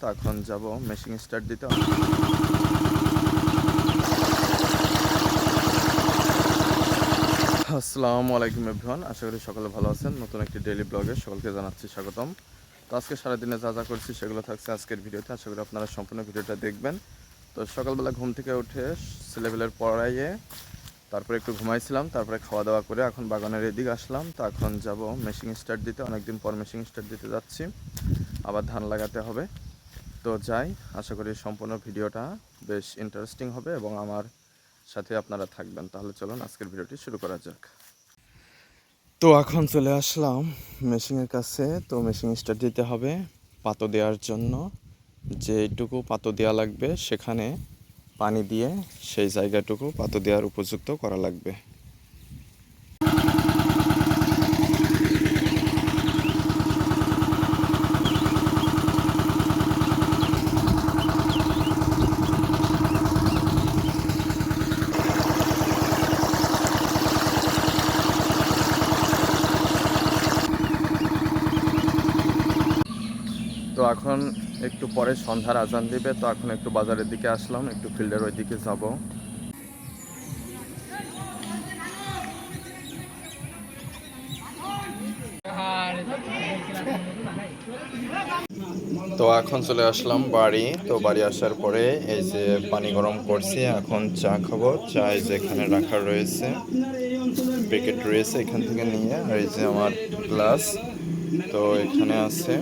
তো এখন যাব মেশিন স্টার্ট দিতে। আসসালামু আলাইকুম এভরিওয়ান, আশা করি সকলে ভালো আছেন। নতুন একটি ডেইলি ব্লগে সকলকে জানাচ্ছি স্বাগতম। তো আজকে সারাদিনে যা যা করছি সেগুলো থাকছে আজকের ভিডিওতে। আশা করি আপনারা সম্পূর্ণ ভিডিওটা দেখবেন। তো সকালবেলা ঘুম থেকে উঠে ছেলেবেলের পড়াইয়ে তারপরে একটু ঘুমাইছিলাম, তারপরে খাওয়া দাওয়া করে এখন বাগানের এদিকে আসলাম। তো এখন যাব মেশিন স্টার্ট দিতে, অনেকদিন পর মেশিন স্টার্ট দিতে যাচ্ছি, আবার ধান লাগাতে হবে। তো যাই, আশা করি সম্পূর্ণ ভিডিওটা বেশ ইন্টারেস্টিং হবে এবং আমার সাথে আপনারা থাকবেন। তাহলে চলুন আজকের ভিডিওটি শুরু করা যাক। তো এখন চলে আসলাম মেশিনের কাছে। তো মেশিন স্টার্ট দিতে হবে পাতো দেওয়ার জন্য। যেটুকু পাতো দেওয়া লাগবে সেখানে পানি দিয়ে সেই জায়গাটুকু পাতো দেওয়ার উপযুক্ত করা লাগবে। তো এখন একটু পরে সন্ধ্যার আজান দিবে। তো এখন একটু বাজারের দিকে আসলাম, একটু ফিল্ডের ওই দিকে যাব। তো এখন চলে আসলাম বাড়ি। তো বাড়ি আসার পরে এই যে পানি গরম করছি, এখন চা খাবো। চা এই যে এখানে রাখা রয়েছে, প্যাকেট রয়েছে, এখান থেকে নিয়ে। আর এই যে আমার গ্লাস তো এখানে আছে।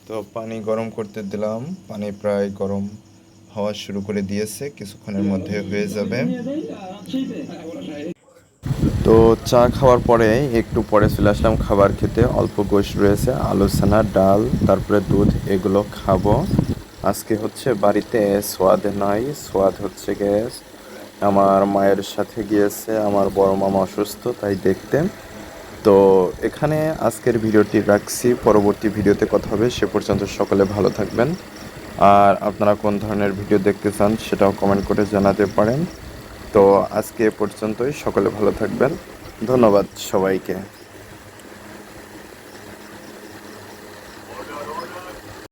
তো পানি গরম করতে দিলাম, পানি প্রায় গরম হওয়া শুরু করে দিয়েছে, কিছুক্ষণের মধ্যে হয়ে যাবে। তো চা খাওয়ার পরে একটু পরে চলে আসলাম খাবার খেতে। অল্প গোশত রয়েছে, আলু ছানা, ডাল, তারপরে দুধ, এগুলো খাবো। আজকে হচ্ছে বাড়িতে সোয়াদ নয়, সোয়াদ হচ্ছে গ্যাস। আমার মায়ের সাথে গিয়েছে, আমার বড় মামা অসুস্থ, তাই দেখতে। তো এখানে আজকের ভিডিওটি রাখছি, পরবর্তী ভিডিওতে কথা হবে। সে পর্যন্ত সকলে ভালো থাকবেন। আর আপনারা কোন ধরনের ভিডিও দেখতে চান সেটাও কমেন্ট করে জানাতে পারেন। তো আজকে এ পর্যন্তই, সকলে ভালো থাকবেন। ধন্যবাদ সবাইকে।